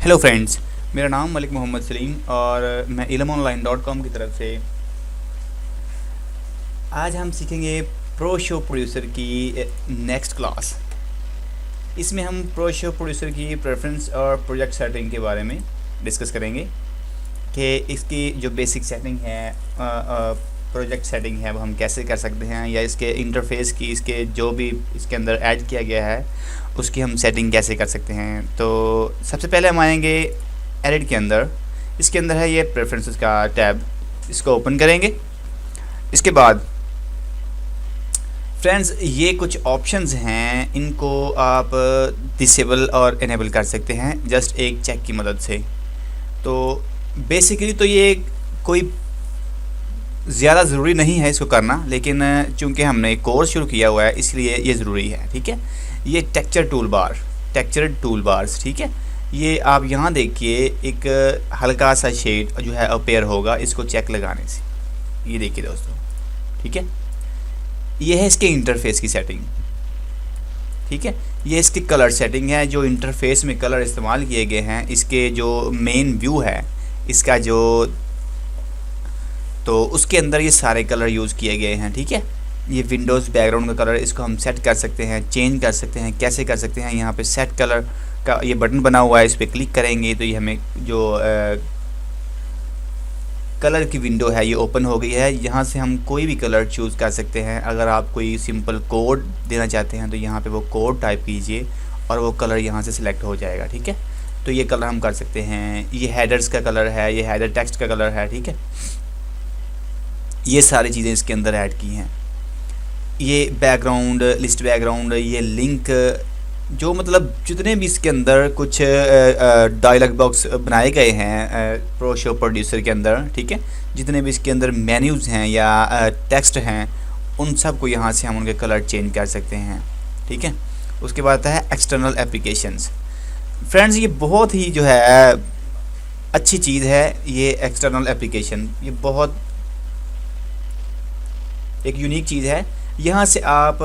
Hello friends, मेरा नाम मलिक मोहम्मद सलीम और मैं ilmonline.com की तरफ से आज हम सीखेंगे प्रो शो प्रोड्यूसर की नेक्स्ट क्लास। इसमें हम प्रो शो प्रोड्यूसर की प्रेफरेंस और प्रोजेक्ट सेटिंग के बारे में डिस्कस करेंगे कि इसकी जो बेसिक सेटिंग है, प्रोजेक्ट सेटिंग है, वो हम कैसे कर सकते हैं, या इसके इंटरफेस की, इसके जो भी इसके अंदर ऐड किया गया है उसकी हम सेटिंग कैसे कर सकते हैं। तो सबसे पहले हम आएंगे एडिट के अंदर। इसके अंदर है ये प्रेफरेंसेस का टैब, इसको ओपन करेंगे। इसके बाद फ्रेंड्स ये कुछ ऑप्शंस हैं, इनको आप डिसेबल और इनेबल कर सकते हैं जस्ट एक चेक की मदद से। तो बेसिकली तो ये कोई ज़्यादा ज़रूरी नहीं है इसको करना, लेकिन चूंकि हमने कोर्स शुरू किया हुआ है इसलिए ये ज़रूरी है। ठीक है, ये टेक्सचर टूल बार्स, ठीक है, ये आप यहाँ देखिए एक हल्का सा शेड जो है अपेयर होगा इसको चेक लगाने से। ये देखिए दोस्तों, ठीक है, ये है इसके इंटरफेस की सेटिंग। ठीक है, ये इसकी कलर सेटिंग है, जो इंटरफेस में कलर इस्तेमाल किए गए हैं, इसके जो मेन व्यू है इसका जो, तो उसके अंदर ये सारे कलर यूज़ किए गए हैं। ठीक है, ये विंडोज़ बैकग्राउंड का कलर, इसको हम सेट कर सकते हैं, चेंज कर सकते हैं। कैसे कर सकते हैं, यहाँ पे सेट कलर का ये बटन बना हुआ है, इस पर क्लिक करेंगे तो ये हमें जो कलर की विंडो है ये ओपन हो गई है। यहाँ से हम कोई भी कलर चूज़ कर सकते हैं। अगर आप कोई सिंपल कोड देना चाहते हैं तो यहाँ पे वो कोड टाइप कीजिए और वो कलर यहाँ से सिलेक्ट हो जाएगा। ठीक है, तो ये कलर हम कर सकते हैं। ये हेडर्स का कलर है, ये हेडर टेक्स्ट का कलर है। ठीक है, ये सारी चीज़ें इसके अंदर ऐड की हैं। ये बैकग्राउंड, लिस्ट बैकग्राउंड, ये लिंक, जो मतलब जितने भी इसके अंदर कुछ डायलॉग बॉक्स बनाए गए हैं प्रो शो प्रोड्यूसर के अंदर, ठीक है, जितने भी इसके अंदर मेन्यूज़ हैं या टेक्स्ट हैं, उन सब को यहाँ से हम उनके कलर चेंज कर सकते हैं। ठीक है, उसके बाद आता है एक्सटर्नल एप्लीकेशंस। फ्रेंड्स ये बहुत ही जो है अच्छी चीज़ है, ये एक्सटर्नल एप्लीकेशन, ये बहुत एक यूनिक चीज़ है। यहाँ से आप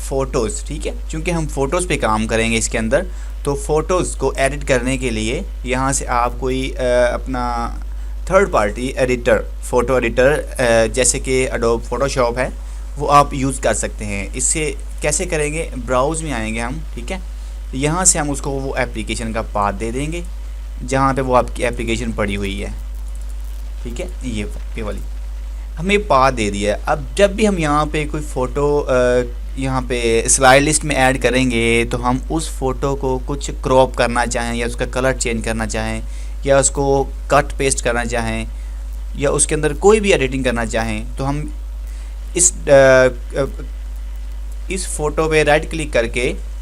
फ़ोटोज़, ठीक है, चूँकि हम फ़ोटोज़ पे काम करेंगे इसके अंदर, तो फ़ोटोज़ को एडिट करने के लिए यहाँ से आप कोई अपना third party editor, photo editor जैसे कि एडोब फोटोशॉप है, वो आप यूज़ कर सकते हैं। इससे कैसे करेंगे, ब्राउज़ में आएंगे हम। ठीक है, यहाँ से हम उसको वो एप्लीकेशन का पाथ दे देंगे जहाँ पे वो आपकी एप्लीकेशन पड़ी हुई है। ठीक है, ये वाली हमें पाथ दे दिया। अब जब भी हम यहाँ पे कोई फ़ोटो यहाँ पे स्लाइड लिस्ट में ऐड करेंगे तो हम उस फ़ोटो को कुछ क्रॉप करना चाहें या उसका कलर चेंज करना चाहें या उसको कट पेस्ट करना चाहें या उसके अंदर कोई भी एडिटिंग करना चाहें, तो हम इस फ़ोटो पे राइट क्लिक करके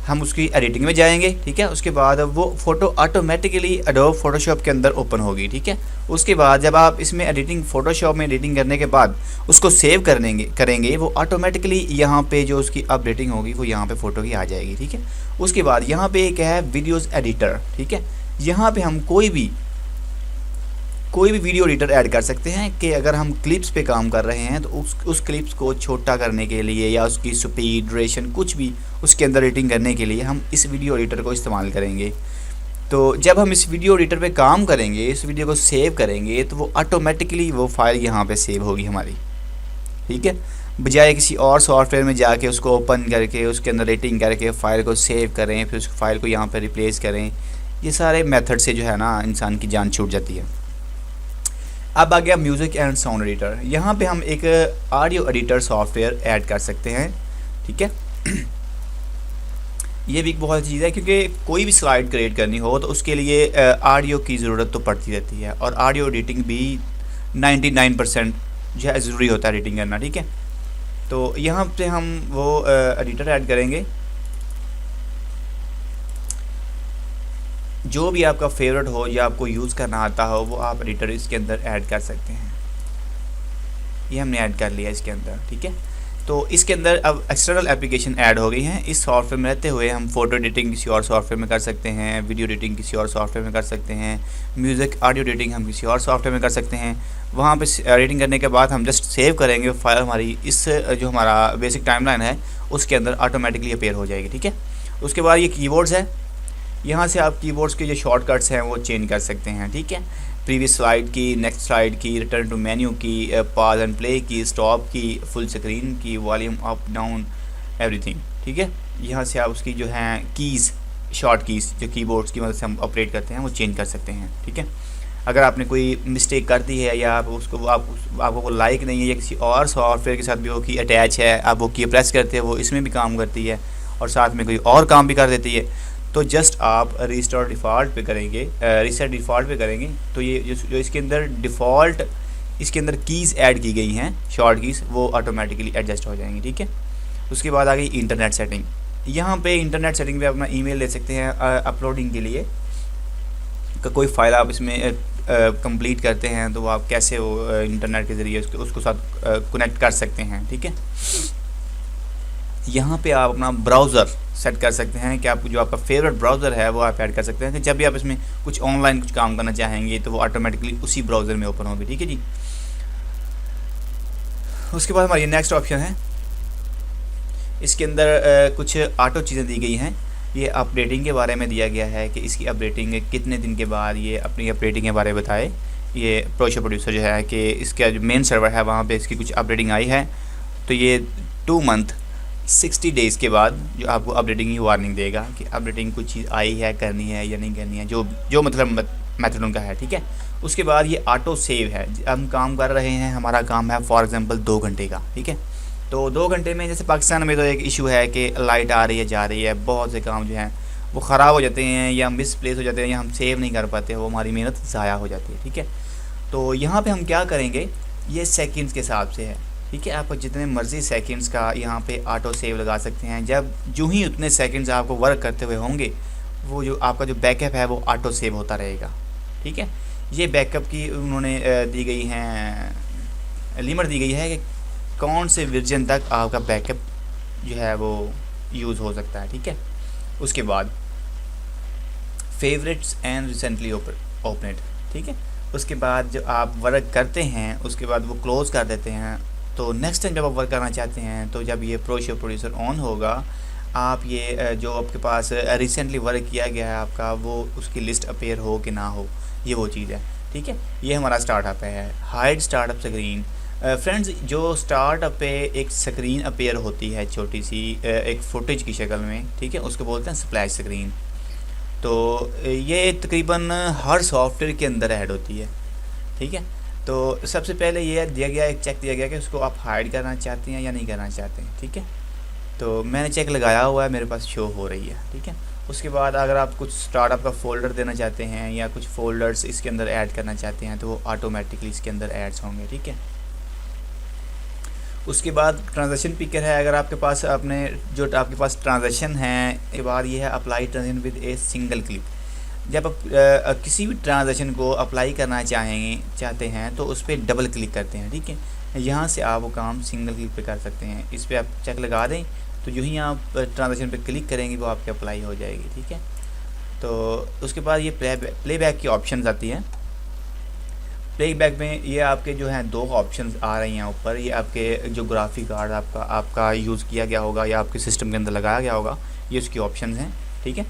हम उसकी एडिटिंग में जाएंगे। ठीक है, उसके बाद वो फ़ोटो ऑटोमेटिकली एडोब फोटोशॉप के अंदर ओपन होगी। ठीक है, उसके बाद जब आप इसमें एडिटिंग, फ़ोटोशॉप में एडिटिंग करने के बाद उसको सेव करेंगे वो ऑटोमेटिकली यहाँ पे जो उसकी अपडेटिंग होगी वो यहाँ पे फ़ोटो की आ जाएगी। ठीक है, उसके बाद यहाँ पे एक है वीडियोज़ एडिटर। ठीक है, यहाँ पे हम कोई भी वीडियो एडिटर ऐड कर सकते हैं कि अगर हम क्लिप्स पे काम कर रहे हैं तो उस क्लिप्स को छोटा करने के लिए या उसकी स्पीड, ड्यूरेशन, कुछ भी उसके अंदर एडिटिंग करने के लिए हम इस वीडियो एडिटर को इस्तेमाल करेंगे। तो जब हम इस वीडियो एडिटर पे काम करेंगे, इस वीडियो को सेव करेंगे, तो वो ऑटोमेटिकली वो फाइल यहाँ पे सेव होगी हमारी। ठीक है, बजाय किसी और सॉफ्टवेयर में जाके उसको ओपन करके उसके अंदर एडिटिंग करके फ़ाइल को सेव करें, फिर उस फाइल को यहाँ पर रिप्लेस करें, ये सारे मेथड से जो है ना इंसान की जान छूट जाती है। अब आ गया म्यूज़िक एंड साउंड एडिटर। यहाँ पे हम एक ऑडियो एडिटर सॉफ्टवेयर ऐड कर सकते हैं। ठीक है, ये भी एक बहुत चीज़ है, क्योंकि कोई भी स्लाइड क्रिएट करनी हो तो उसके लिए ऑडियो की ज़रूरत तो पड़ती रहती है, और ऑडियो एडिटिंग भी 99% जो है ज़रूरी होता है एडिटिंग करना। ठीक है, तो यहाँ पे हम वो एडिटर ऐड करेंगे, जो भी आपका फेवरेट हो या आपको यूज़ करना आता हो वो आप एडिटर इसके अंदर ऐड कर सकते हैं। ये हमने ऐड कर लिया इसके अंदर। ठीक है, तो इसके अंदर अब एक्सटर्नल एप्लीकेशन ऐड हो गई हैं। इस सॉफ्टवेयर में रहते हुए हम फ़ोटो एडिटिंग किसी और सॉफ्टवेयर में कर सकते हैं, वीडियो एडिटिंग किसी और सॉफ्टवेयर में कर सकते हैं, म्यूज़िक ऑडियो एडिटिंग हम किसी और सॉफ्टवेयर में कर सकते हैं। वहाँ पे एडिटिंग करने के बाद हम जस्ट सेव करेंगे, फाइल हमारी इस जो हमारा बेसिक टाइमलाइन है उसके अंदर ऑटोमेटिकली अपेयर हो जाएगी। ठीक है, उसके बाद ये कीवर्ड्स है, यहाँ से आप कीबोर्ड्स के जो शॉर्टकट्स हैं वो चेंज कर सकते हैं, ठीक है। प्रीवियस स्लाइड की, नेक्स्ट स्लाइड की, रिटर्न टू मेन्यू की, पॉज एंड प्ले की, स्टॉप की, फुल स्क्रीन की, वॉल्यूम अप डाउन, एवरीथिंग, ठीक है। यहाँ से आप उसकी जो हैं कीज़, शॉर्ट कीज़ जो कीबोर्ड्स की मदद से हम ऑपरेट करते हैं वो चेंज कर सकते हैं, ठीक है। अगर आपने कोई मिस्टेक कर दी है या आप उसको आपको वो लाइक नहीं है या किसी और सॉफ्टवेयर के साथ भी वो की अटैच है, आप वो की प्रेस करते हैं वो इसमें भी काम करती है और साथ में कोई और काम भी कर देती है, तो जस्ट आप रीस्टार्ट डिफ़ॉल्ट पे करेंगे, रीसेट डिफ़ॉल्ट पे करेंगे तो ये जो इसके अंदर डिफ़ॉल्ट इसके अंदर कीज़ ऐड की गई हैं, शॉर्ट कीज़, वो ऑटोमेटिकली एडजस्ट हो जाएंगी, ठीक है। उसके बाद आ गई इंटरनेट सेटिंग। यहाँ पे इंटरनेट सेटिंग पे अपना ईमेल ले सकते हैं अपलोडिंग के लिए, कोई फाइल आप इसमें कंप्लीट करते हैं तो आप कैसे वो इंटरनेट के ज़रिए उसको साथ कनेक्ट कर सकते हैं, ठीक है। यहाँ पे आप अपना ब्राउज़र सेट कर सकते हैं कि आप जो आपका फेवरेट ब्राउज़र है वो आप ऐड कर सकते हैं कि जब भी आप इसमें कुछ ऑनलाइन कुछ काम करना चाहेंगे तो वो ऑटोमेटिकली उसी ब्राउज़र में ओपन होगी, ठीक है जी। उसके बाद हमारी नेक्स्ट ऑप्शन है, इसके अंदर कुछ ऑटो चीज़ें दी गई हैं। ये अपडेटिंग के बारे में दिया गया है कि इसकी अपडेटिंग कितने दिन के बाद ये अपनी अपडेटिंग के बारे में बताए। ये प्रोशो प्रोड्यूसर जो है कि इसका जो मेन सर्वर है वहाँ पे इसकी कुछ अपडेटिंग आई है, तो ये 2 मंथ 60 डेज़ के बाद जो आपको अपडेटिंग की वार्निंग देगा कि अपडेटिंग कुछ चीज़ आई है, करनी है या नहीं करनी है, जो मतलब मेथड उनका है, ठीक है। उसके बाद ये ऑटो सेव है, हम काम कर रहे हैं, हमारा काम है फॉर एग्ज़ाम्पल 2 घंटे का, ठीक है। तो 2 घंटे में जैसे पाकिस्तान में तो एक इशू है कि लाइट आ रही है जा रही है, बहुत से काम जो हैं वो ख़राब हो जाते हैं या मिसप्लेस हो जाते हैं या हम सेव नहीं कर पाते, वो हमारी मेहनत ज़ाया हो जाती है, ठीक है। तो यहाँ पे हम क्या करेंगे, ये सेकंड्स के हिसाब से है, ठीक है। आपको जितने मर्ज़ी सेकंड्स का यहाँ पे ऑटो सेव लगा सकते हैं, जब जो ही उतने सेकंड्स आपको वर्क करते हुए होंगे वो जो आपका जो बैकअप है वो ऑटो सेव होता रहेगा, ठीक है। ये बैकअप की उन्होंने दी गई हैं लिमिट दी गई है कि कौन से वर्जन तक आपका बैकअप जो है वो यूज़ हो सकता है, ठीक है। उसके बाद फेवरेट्स एंड रिसेंटली ओपनेड, ठीक है। उसके बाद जो आप वर्क करते हैं उसके बाद वो क्लोज़ कर देते हैं, तो नेक्स्ट टाइम जब आप वर्क करना चाहते हैं तो जब ये प्रोशो प्रोड्यूसर ऑन होगा, आप ये जो आपके पास रिसेंटली वर्क किया गया है आपका वो उसकी लिस्ट अपेयर हो कि ना हो, ये वो चीज़ है, ठीक है। ये हमारा स्टार्टअप है, हाइड स्टार्टअप स्क्रीन। फ्रेंड्स, जो स्टार्टअप पे एक स्क्रीन अपेयर होती है छोटी सी एक फुटेज की शक्ल में, ठीक है, उसको बोलते हैं स्प्लैश स्क्रीन। तो ये तकरीबन हर सॉफ्टवेयर के अंदर ऐड होती है, ठीक है। तो सबसे पहले ये दिया गया, एक चेक दिया गया कि उसको आप हाइड करना चाहते हैं या नहीं करना चाहते हैं, ठीक है। तो मैंने चेक लगाया हुआ है, मेरे पास शो हो रही है, ठीक है। उसके बाद अगर आप कुछ स्टार्टअप का फ़ोल्डर देना चाहते हैं या कुछ फ़ोल्डर्स इसके अंदर ऐड करना चाहते हैं तो वो ऑटोमेटिकली इसके अंदर ऐड्स होंगे, ठीक है। उसके बाद ट्रांजैक्शन पिकर है, अगर आपके पास आपने जो आपके पास ट्रांजैक्शन है, के बाद ये है apply transaction with a single click. जब आप किसी भी ट्रांजैक्शन को अप्लाई करना चाहते हैं तो उस पर डबल क्लिक करते हैं, ठीक है। यहाँ से आप वो काम सिंगल क्लिक पे कर सकते हैं। इस पर आप चेक लगा दें तो जो ही आप ट्रांजैक्शन पे क्लिक करेंगे वो आपके अप्लाई हो जाएगी, ठीक है। तो उसके बाद ये प्लेबैक की ऑप्शंस आती है। प्लेबैक में ये आपके जो हैं 2 ऑप्शंस आ रही हैं ऊपर, ये आपके जो ग्राफिक कार्ड आपका यूज़ किया गया होगा या आपके सिस्टम के अंदर लगाया गया होगा, ये उसकी ऑप्शंस हैं, ठीक है।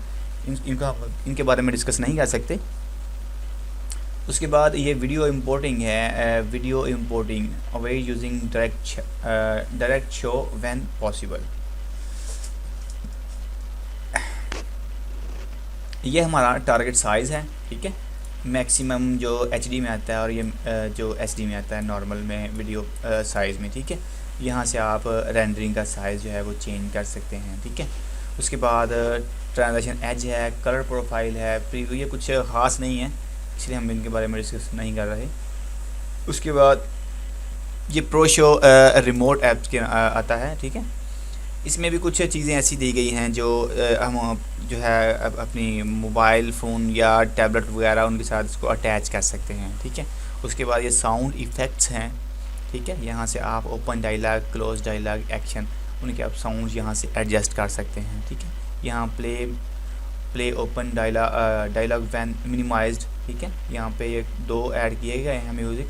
इनके बारे में डिस्कस नहीं कर सकते। उसके बाद ये वीडियो इंपोर्टिंग है, video importing away using direct show when possible. ये हमारा टारगेट साइज़ है, ठीक है। मैक्सिमम जो HD में आता है और ये जो SD में आता है नॉर्मल में वीडियो साइज़ में, ठीक है। यहाँ से आप रेंडरिंग का साइज़ जो है वो चेंज कर सकते हैं, ठीक है। उसके बाद ट्रांजैक्शन एज है, कलर प्रोफाइल है, प्रीव्यू, ये कुछ ख़ास नहीं है इसलिए हम इनके बारे में डिस्कस नहीं कर रहे। उसके बाद ये प्रोशो रिमोट ऐप्स के आता है, ठीक है। इसमें भी कुछ चीज़ें ऐसी दी गई हैं जो हम जो है अपनी मोबाइल फ़ोन या टैबलेट वगैरह उनके साथ इसको अटैच कर सकते हैं, ठीक है। उसके बाद ये साउंड इफ़ेक्ट्स हैं, ठीक है। यहाँ से आप open dialogue, close dialogue, action, उनके आप साउंड यहाँ से एडजस्ट कर सकते हैं, ठीक है। यहाँ play open dialogue when minimised, ठीक है। यहाँ पे ये 2 ऐड किए गए हैं म्यूज़िक,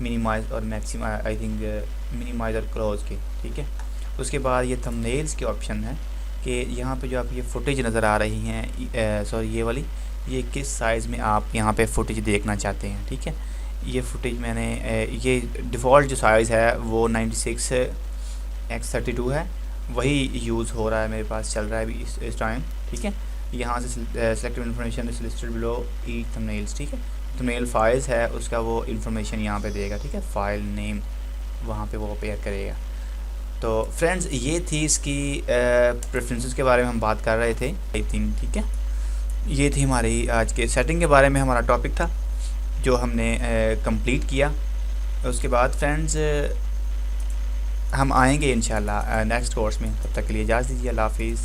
मिनिमाइज और मैक्सिम, आई थिंक मिनिमाइज और क्लोज के, ठीक है। उसके बाद ये थंबनेल्स के ऑप्शन है, कि यहाँ पे जो आप ये फुटेज नज़र आ रही हैं, सॉरी ये वाली, ये किस साइज़ में आप यहाँ पे फुटेज देखना चाहते हैं। ठीक है, ये फुटेज मैंने ये डिफ़ॉल्ट जो साइज़ है वो 96x32 है, वही यूज़ हो रहा है, मेरे पास चल रहा है अभी इस टाइम। ठीक है, यहाँ से selective information is listed below E thumbnails. ठीक है, थंबनेल फाइल्स है उसका वो इन्फॉर्मेशन यहाँ पे देगा। ठीक है, फाइल नेम वहाँ पे वो अपेयर करेगा। तो फ्रेंड्स ये थी इसकी प्रेफरेंसेस के बारे में हम बात कर रहे थे आई थिंक। ठीक है, ये थी हमारी आज के सेटिंग के बारे में हमारा टॉपिक था जो हमने कंप्लीट किया। उसके बाद फ्रेंड्स हम आएंगे इंशाल्लाह नेक्स्ट कोर्स में। तब तक के लिए इजाज़त दीजिए, अल्लाह हाफिज़।